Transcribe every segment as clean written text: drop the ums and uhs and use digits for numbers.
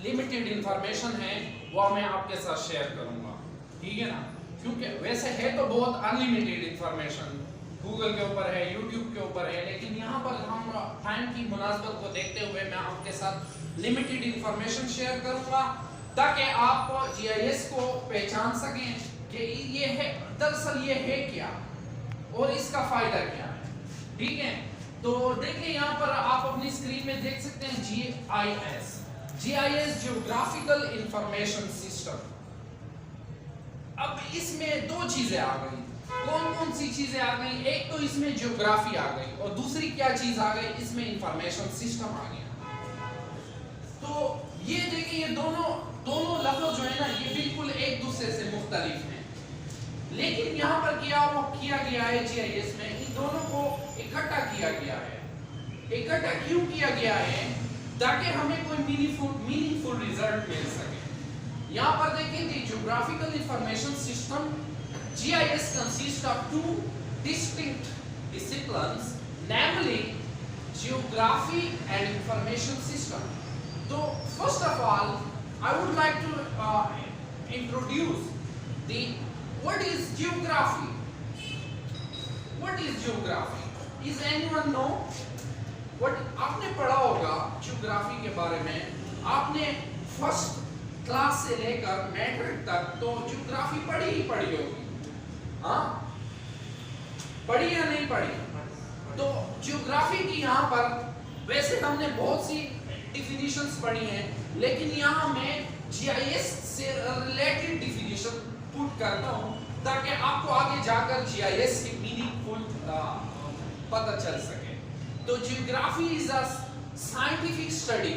Limited information है वो मैं आपके साथ शेयर करूंगा, ठीक है ना। क्योंकि वैसे है तो बहुत अनलिमिटेड इंफॉर्मेशन गूगल के ऊपर है, यूट्यूब के ऊपर है, लेकिन यहाँ पर हम टाइम की मुनासबत को देखते हुए मैं आपके साथ लिमिटेड इंफॉर्मेशन शेयर करूंगा ताकि आप जीआईएस को पहचान सकें कि ये है, दरअसल ये है क्या और इसका फायदा क्या है, ठीक है। तो देखिए यहाँ पर आप अपनी स्क्रीन में देख सकते हैं GIS, GIS geographical information system. अब इसमें दो चीजें आ गई। कौन कौन सी चीजें आ गई? एक तो इसमें ज्योग्राफी आ गई और दूसरी क्या चीज आ गई? इसमें इंफॉर्मेशन सिस्टम आ गया। तो ये देखिए, ये दोनों लफ्ज जो है ना, ये बिल्कुल एक दूसरे से मुख्तलिफ हैं, लेकिन यहाँ पर किया गया है जीआईएस में, इन दोनों को इकट्ठा किया गया है। इकट्ठा क्यों किया गया है? ताकि हमें कोई मीनिंगफुल रिजल्ट मिल सके। यहाँ पर देखें कि geographical information system GIS consists of two distinct disciplines, namely geography and information system. So first of all, I would like to introduce the what is geography. What is geography? Is anyone know? What आपने पढ़ा होगा geography के बारे में, आपने first class से लेकर matric तक तो geography पढ़ी ही पढ़ी होगी, हाँ? पढ़ी या नहीं पढ़ी? तो ज्योग्राफी की यहाँ पर वैसे हमने बहुत सी डिफिनीशंस पढ़ी हैं, लेकिन यहाँ मैं जीआईएस से रिलेटेड डिफिनीशन पुट करता हूँ ताकि आपको आगे जाकर जीआईएस की मीनिंगफुल पता चल सके। तो geography is a scientific study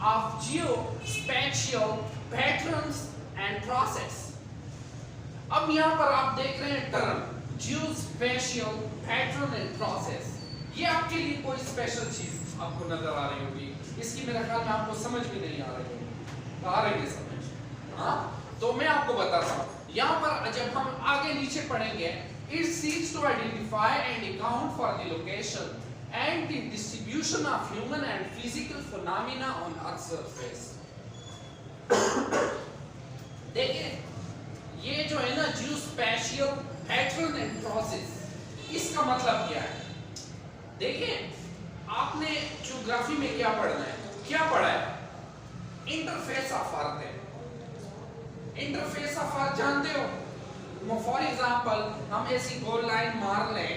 of geospatial patterns and process. अब यहाँ पर आप देख रहे हैं term geospatial pattern and process, ये आपके लिए कोई स्पेशल चीज आपको नजर आ रही होगी, इसकी मेरे ख्याल में आपको समझ भी नहीं आ रही होगी, आ रही है समझ? हाँ, तो मैं आपको बताता हूँ। यहाँ पर जब हम आगे नीचे पढ़ेंगे, it seeks to identify and account for the location and the distribution of human and physical phenomena on Earth's surface। देखिए ये जो है ना जियोस्पेशियल पैटर्न एंड प्रोसेस, इसका मतलब क्या है? देखिए आपने ज्योग्राफी में क्या पढ़ना है, क्या पढ़ा है? इंटरफेस ऑफ अर्थ है। इंटरफेस ऑफ अर्थ जानते हो? फॉर एग्जांपल हम ऐसी गोल लाइन मार लें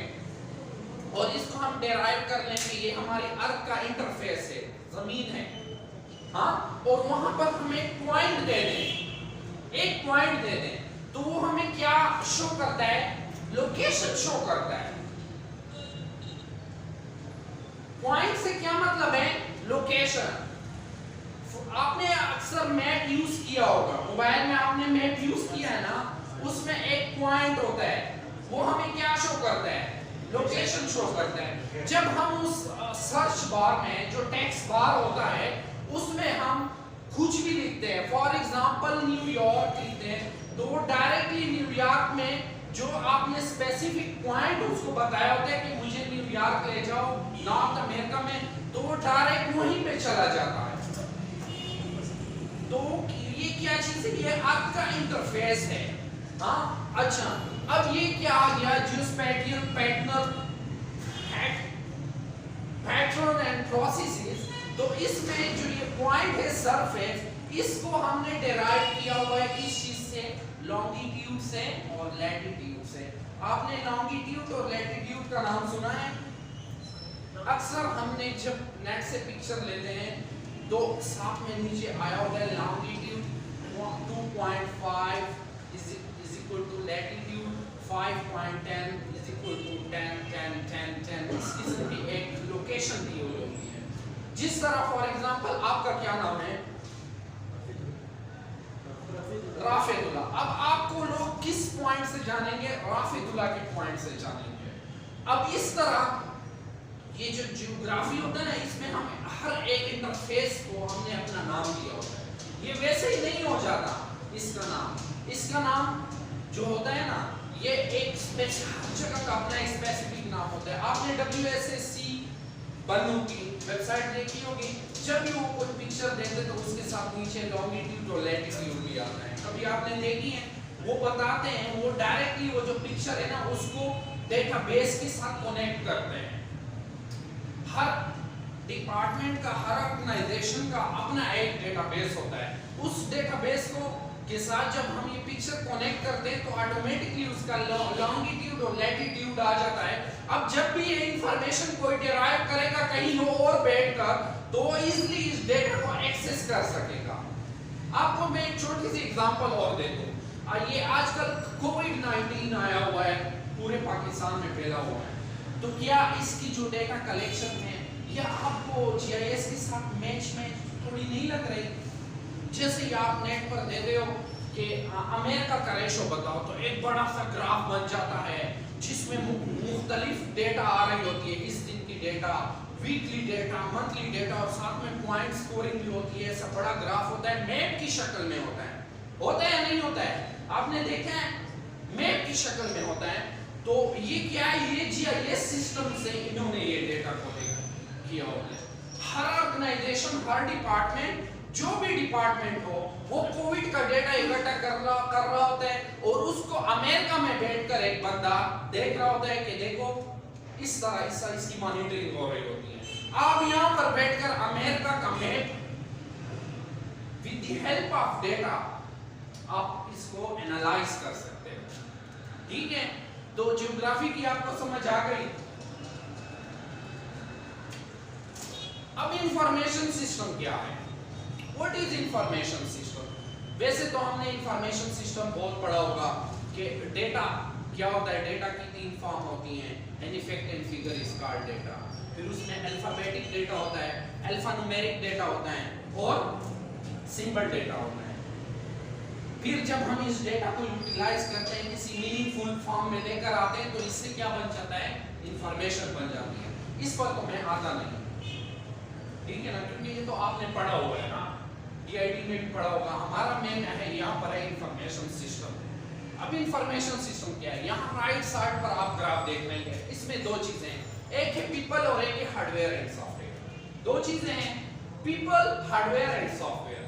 और इसको हम डेराइव कर लें कि ये हमारी अर्थ का इंटरफेस है, जमीन है, हाँ, और वहां पर हम एक पॉइंट दे दें, एक पॉइंट दे दें, तो वो हमें क्या शो करता है? लोकेशन शो करता है। पॉइंट से क्या मतलब है? लोकेशन। आपने अक्सर मैप यूज किया होगा, मोबाइल में आपने मैप यूज किया है ना, उसमें एक पॉइंट होता है, वो हमें क्या शो करता है? लोकेशन शो करता है। जब हम उस सर्च बार में जो टेक्स्ट बार होता है उसमें हम कुछ भी लिखते हैं, फॉर एग्जांपल न्यूयॉर्क लिखते हैं, तो वो डायरेक्टली न्यूयॉर्क में जो आपने स्पेसिफिक पॉइंट उसको बताया होता है कि मुझे न्यूयॉर्क ले जाओ नॉर्थ अमेरिका में, तो वो डायरेक्ट वहीं पे चला जाता है। तो ये क्या चीज है? ये अर्थ का इंटरफेस है, हाँ। अच्छा, अब ये क्या आ गया? Geospatial pattern and processes. तो इसमें जो ये पॉइंट है सरफेस, इसको हमने डेराइव किया हुआ है किस चीज से? लॉन्गिट्यूड से और लैटिट्यूड से। आपने लॉन्गिट्यूड और लैटिट्यूड का नाम सुना है? अक्सर हमने जब नेट से पिक्चर लेते हैं तो साथ में नीचे आया होता है longitude 2.5 is equal to latitude 5.10 is equal to 10 इस किस्म की एक लोकेशन दी हुई होती है। जिस तरह फॉर एग्जांपल आपका क्या नाम है? राफेदुल्ला। अब आपको लोग किस पॉइंट से जानेंगे? राफेदुल्ला के पॉइंट से जानेंगे। अब इस तरह ये जो जियोग्राफी होता है ना, इसमें हम हर एक इंटरफेस को हमने अपना नाम दिया होता है। ये वैसे ही नहीं हो जाता इसका नाम जो होता है ना, ये एक स्पेसिफिक जगह का अपना एक स्पेसिफिक नाम होता है। आपने WSSC बन्नू की वेबसाइट देखी होगी, जब भी वो कोई पिक्चर देखते तो उसके साथ नीचे लॉन्गिट्यूड और लैटिट्यूड भी आता है, कभी आपने देखी है? वो बताते हैं, वो डायरेक्टली वो जो पिक्चर है ना उसको डेटाबेस के साथ कनेक्ट करते हैं। हर डिपार्टमेंट का, हर ऑर्गेनाइजेशन का अपना एक डेटाबेस होता है। उस डेटाबेस को के साथ जब हम ये पिक्चर कनेक्ट करते हैं तो ऑटोमेटिकली उसका लॉन्गिट्यूड और लैटिट्यूड आ जाता है। अब जब भी ये इंफॉर्मेशन कोई डिराइव करेगा कहीं और बैठकर तो इजीली इस डेटा को एक्सेस कर सकेगा। आपको मैं एक छोटी सी एग्जांपल और दे दूं। ये आजकल कोविड-19 आया हुआ है, पूरे पाकिस्तान में फैला हुआ है, तो क्या इसकी जो डेटा कलेक्शन है यह आपको जीआईएस के साथ मैच में थोड़ी नहीं लग रही? जैसे आप नेट पर देते हो कि अमेरिका का रेशो बताओ तो एक बड़ा सा ग्राफ बन जाता है जिसमें मुख्तलिफ डेटा आ रही होती है, इस दिन की data, weekly data, monthly data और साथ में पॉइंट स्कोरिंग भी होती है। ऐसा बड़ा ग्राफ होता है, मैप की शक्ल में होता है या नहीं होता है? आपने देखा है? मैप की शक्ल में होता है। तो ये क्या है? ये जीआईएस सिस्टम से इन्होंने ये डेटा को किया होता है। हर ऑर्गेनाइजेशन, हर डिपार्टमेंट, जो भी डिपार्टमेंट हो, वो कोविड का डेटा इकट्ठा कर रहा होता है और उसको अमेरिका में बैठकर एक बंदा देख रहा होता है कि देखो इस तरह इसकी मॉनिटरिंग हो रही होती है। आप यहाँ पर बैठकर अमेरिका का map with the help of data आप इसको एनालाइज कर सकते हैं। ठीक है, तो ज्योग्राफी की आपको समझ आ गई। अब इंफॉर्मेशन सिस्टम क्या है? What is information system? वैसे तो हमने इंफॉर्मेशन सिस्टम बहुत पढ़ा होगा कि डेटा क्या होता है, डेटा की 3 फॉर्म होती हैं, an effect and figure is called data. फिर उसमें अल्फाबेटिक डेटा होता है, अल्फान्यूमेरिक डेटा होता है और सिंबल डेटा होता है। फिर जब हम इस डेटा को यूटिलाइज करते हैं, किसी मीनिंगफुल फॉर्म में लेकर आते हैं, तो इससे क्या बन जाता है? इंफॉर्मेशन बन जाती है। इस पर तो मैं आता नहीं, ठीक है ना, क्योंकि ये तो आपने पढ़ा हुआ है ना, डीआईटी में भी पढ़ा होगा। हमारा मेन है यहाँ पर है इंफॉर्मेशन सिस्टम। अब इंफॉर्मेशन सिस्टम क्या है? यहाँ राइट साइड पर आप ग्राफ देख रहे हैं, इसमें 2 चीजें हैं, एक है पीपल और एक है हार्डवेयर एंड सॉफ्टवेयर। 2 चीजें हैं, people, hardware and software.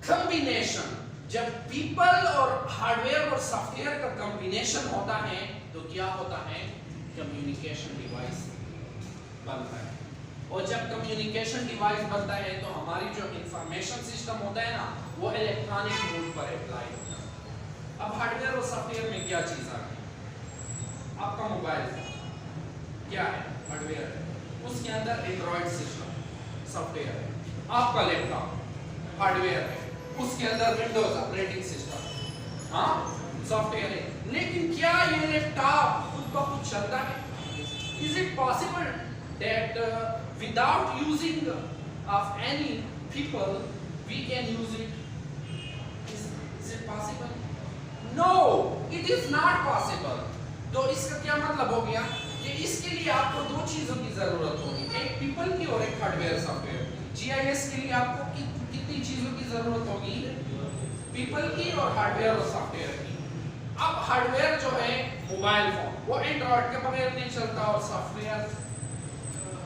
Combination, जब पीपल और हार्डवेयर और सॉफ्टवेयर का कॉम्बिनेशन होता है तो क्या होता है? कम्युनिकेशन डिवाइस बनता है। और जब कम्युनिकेशन डिवाइस बनता है तो हमारी जो इंफॉर्मेशन सिस्टम होता है ना, वो इलेक्ट्रॉनिक मोड पर अप्लाई होता है। अब हार्डवेयर और सॉफ्टवेयर में क्या चीज आ गई? आपका मोबाइल फोन क्या है? हार्डवेयर है, उसके अंदर एंड्रॉइड सिस्टम सॉफ्टवेयर है। आपका लैपटॉप हार्डवेयर है, उसके अंदर विंडोज ऑपरेटिंग सिस्टम, हाँ, सॉफ्टवेयर है। लेकिन क्या ये लैपटॉप खुद ब खुद चलता है? Is it possible that without using of any people we can use it? Is it possible? No, it is not possible. तो इसका क्या मतलब हो गया कि इसके लिए आपको 2 चीजों की जरूरत होगी, एक पीपल की और एक हार्डवेयर सॉफ्टवेयर। जीआईएस के लिए आपको कितनी चीजों की जरूरत होगी? पीपल की और हार्डवेयर और सॉफ्टवेयर की। अब हार्डवेयर जो है मोबाइल फोन, वो एंड्रॉइड के बगैर नहीं चलता और सॉफ्टवेयर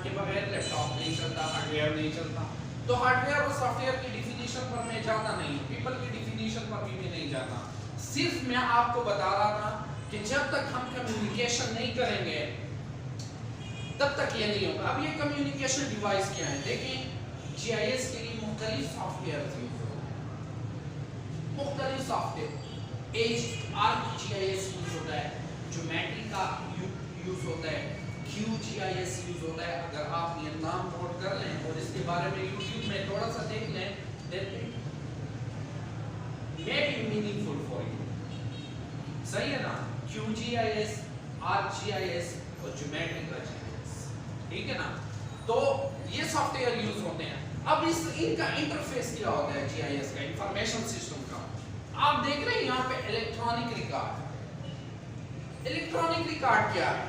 के बगैर लैपटॉप नहीं चलता, हार्डवेयर नहीं चलता। तो हार्डवेयर और सॉफ्टवेयर की डिफिनीशन पर मैं जाता नहीं, पीपल की डिफिनीशन पर भी मैं नहीं जाता। सिर्फ मैं आपको बता रहा था कि जब तक हम कम्युनिकेशन नहीं करेंगे तब तक ये नहीं होगा। अब ये कम्युनिकेशन डिवाइस क्या है? देखिए, जीआईएस के लिए मुख्तलिफ सॉफ्टवेयर थे, मुख्तलिफ सॉफ्टवेयर। ArcGIS यूज होता है, ज्योमेट्री का यूज होता है, QGIS यूज होता है। अगर आप ये नाम नोट कर लें और इसके बारे में YouTube में थोड़ा सा देख लें, then it may be meaningful for you। सही है ना? QGIS, ArcGIS और ज्योमेट्री का GIS, ठीक है ना? तो ये सॉफ्टवेयर यूज होते हैं। अब इनका इंटरफेस क्या होता है GIS का, इंफॉर्मेशन सिस्टम का? आप देख रहे हैं यहाँ पे इलेक्ट्रॉनिक रिकॉर्ड। इलेक्ट्रॉनिक रिकॉर्ड क्या है?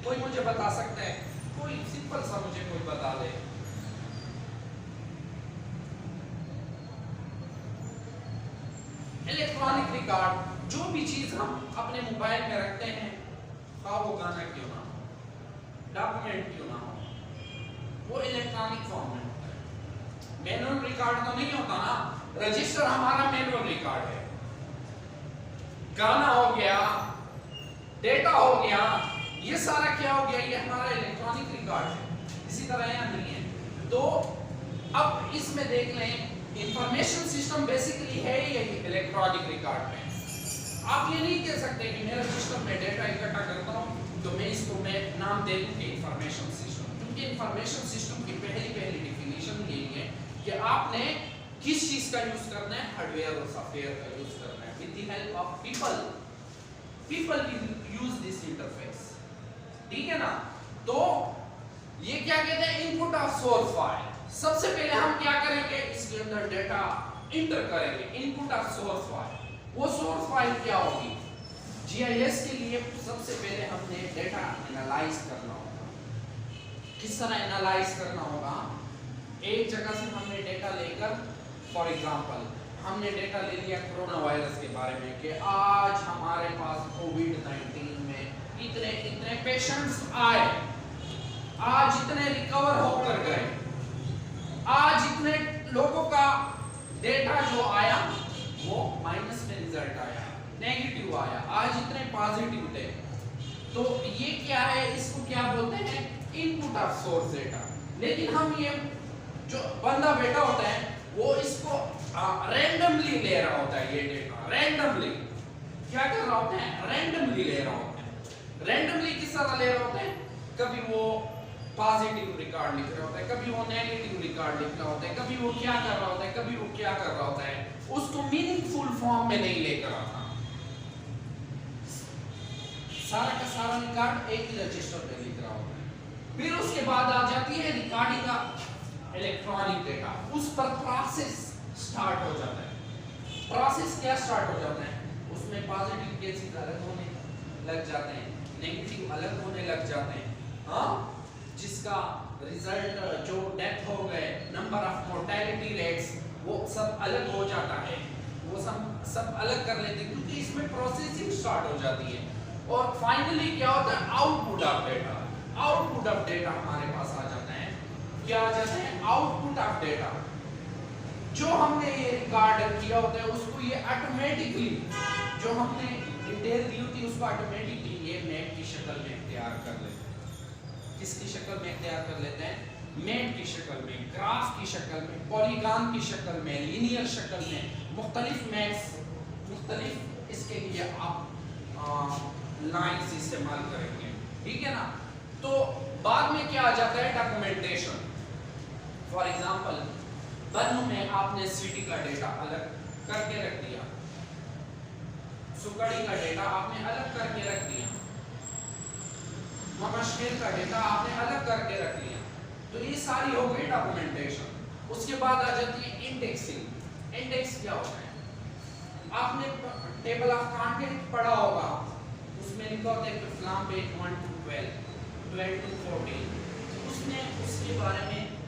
कोई मुझे बता सकता है? कोई सिंपल सा मुझे कोई बता दे। इलेक्ट्रॉनिक रिकॉर्ड, जो भी चीज हम अपने मोबाइल में रखते हैं, वो गाना क्यों ना हो, डॉक्यूमेंट क्यों ना हो, वो इलेक्ट्रॉनिक फॉर्म में होता है। मैनुअल रिकॉर्ड तो नहीं होता ना, रजिस्टर हमारा मैनुअल रिकॉर्ड है। गाना हो गया, डेटा हो गया, ये सारा क्या हो गया, ये हमारा इलेक्ट्रॉनिक रिकॉर्ड है। इसी तरह यहाँ नहीं है। तो अब इसमें देख लें, इंफॉर्मेशन सिस्टम बेसिकली है यही इलेक्ट्रॉनिक रिकॉर्ड में। आप ये नहीं कह सकते कि मेरा सिस्टम में डेटा इकट्ठा करता हूँ तो मैं इसको मैं नाम दे दूँ कि इंफॉर्मेशन सिस्टम, क्योंकि इंफॉर्मेशन सिस्टम की पहली डिफिनेशन यही है कि आपने किस चीज का यूज करना है, हार्डवेयर और सॉफ्टवेयर का यूज करना है। With the help of people will use this interface, ठीक है ना। तो ये क्या कहते हैं, इनपुट ऑफ सोर्स फाइल। सबसे पहले हम क्या करेंगे, इसके अंदर डेटा इंटर करेंगे, इनपुट ऑफ सोर्स फाइल। वो सोर्स फाइल क्या होगी, जीआईएस के लिए सबसे पहले हमने डेटा एनालाइज करना होगा। किस तरह एनालाइज करना होगा, एक जगह से हमने डेटा लेकर, फॉर एग्जांपल हमने डेटा ले लिया कोरोना वायरस के बारे में कि आज हमारे पास कोविड-19 में इतने पेशेंट्स आए, आज इतने रिकवर होकर गए, आज इतने लोगों का डेटा जो आया वो माइनस में रिजल्ट आया, नेगेटिव आया, आज इतने पॉजिटिव थे। तो ये क्या है, इसको क्या बोलते हैं, इनपुट ऑफ सोर्स डेटा। लेकिन हम ये जो बंदा बैठा होता है वो इसको रैंडमली ले रहा होता है, ये डेटा रैंडमली क्या कर रहा होता है, रैंडमली ले रहा होता है। रैंडमली किस तरह ले रहा होता है, कभी वो पॉजिटिव रिकॉर्ड लिख रहा होता है, कभी वो नेगेटिव रिकॉर्ड लिख रहा होता है, कभी वो क्या कर रहा होता है, कभी वो क्या कर रहा होता है, उसको मीनिंगफुल फॉर्म में नहीं लेकर आता। सारा का सारा रिकॉर्ड एक ही रजिस्टर पे लिख रहा होता है। फिर उसके बाद आ जाती है रिकॉर्डिंग का इलेक्ट्रॉनिक डेटा, उस पर प्रोसेस स्टार्ट हो जाता है। प्रोसेस क्या स्टार्ट हो जाता है, उसमें पॉजिटिव केसेस अलग होने लग जाते हैं, नेगेटिव अलग होने लग जाते हैं, हाँ, जिसका रिजल्ट जो डेथ हो गए, नंबर ऑफ मोर्टेलिटी रेट्स, वो सब अलग हो जाता है, वो सब अलग कर लेते हैं, क्योंकि इसमें प्रोसेसिंग स्टार्ट हो जाती है। और फाइनली क्या होता है, output of data. Output of data हमारे पास आ जाता है, क्या आ जाता है, आउटपुट ऑफ डेटा। जो हमने ये रिकॉर्ड किया होता है उसको ये ऑटोमेटिकली, जो हमने डिटेल दी होती है उसको ऑटोमेटिकली ये मैप की शक्ल में तैयार कर लेते हैं। किसकी शक्ल में तैयार कर लेते हैं, मैप की शक्ल में, ग्राफ की शक्ल में, पॉलीगॉन की शक्ल में, लीनियर शक्ल में, मुख्तलिफ मैप्स, मुख्तलिफ इसके लिए आप लाइंस इस्तेमाल करेंगे, ठीक है ना। तो बाद में क्या आ जाता है, डॉक्यूमेंटेशन। फॉर एग्जांपल बर्न में आपने सिटी का डेटा अलग करके रख दिया, सुकड़ी का डेटा आपने अलग करके रख दिया, मशहूर का डेटा आपने अलग करके रख लिया। तो ये सारी हो गई डॉक्यूमेंटेशन। उसके बाद आ जाती है इंडेक्सिंग। इंडेक्स क्या होता है, आपने टेबल ऑफ कंटेंट पढ़ा होगा, उसमें लिखा होता है कि फलां पेज 1 to 12, 12 to 14, उसमें उसके बारे में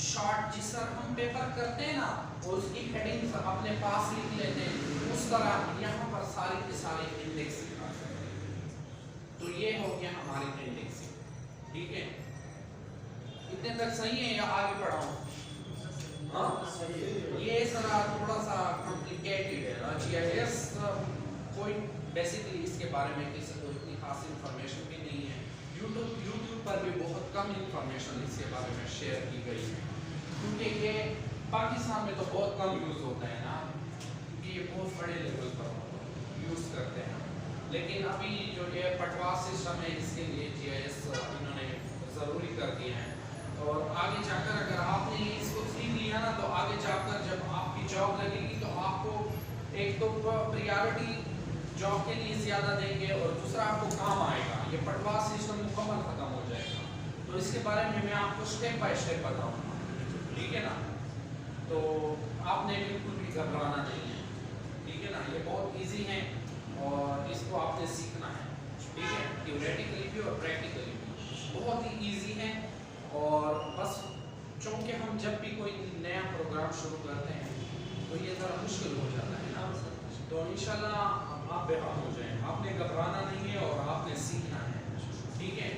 शॉर्ट, जिस तरह हम पेपर करते हैं ना, और उसकी हेडिंग अपने पास लिख लेते हैं, उस तरह यहाँ पर सारी की सारी इंडेक्स लिखा है। तो ये हो गया हमारी इंडेक्सिंग, ठीक है। इतने तक सही है या आगे बढ़ाऊं? हाँ सही है। ये जरा थोड़ा सा कॉम्प्लिकेटेड है ना, जीआईएस कोई बेसिकली इसके बारे में किसी को इतनी खास इंफॉर्मेशन भी नहीं है। यूट्यूब पर भी बहुत कम इंफॉर्मेशन इसके बारे में शेयर की गई है, क्योंकि ये पाकिस्तान में तो बहुत कम यूज़ होता है ना, क्योंकि ये बहुत बड़े लेवल पर यूज़ करते हैं। लेकिन अभी जो ये पटवा सिस्टम है, इसके लिए जीआईएस इन्होंने ज़रूरी कर दिया है। और आगे जाकर अगर आपने इसको सीख लिया ना, तो आगे जाकर जब आपकी जॉब लगेगी तो आपको एक तो प्रायोरिटी जॉब के लिए ज़्यादा देंगे, और दूसरा आपको काम आएगा। ये पटवा सिस्टम मुकम्मल ख़त्म हो जाएगा। तो इसके बारे में मैं आपको स्टेप बाय स्टेप बताऊँगा, ठीक है ना। तो आपने बिल्कुल भी घबराना नहीं है, ठीक है ना। ये बहुत ईजी है और इसको आपने सीखना है, ठीक है। थ्योरेटिकली भी और प्रैक्टिकली भी बहुत ही ईजी है। और बस चूँकि हम जब भी कोई नया प्रोग्राम शुरू करते हैं तो ये ज़रा मुश्किल हो जाता है ना, तो इंशाल्लाह आप बेहतर हो जाएं। आपने घबराना नहीं है और आपने सीखना है, ठीक है।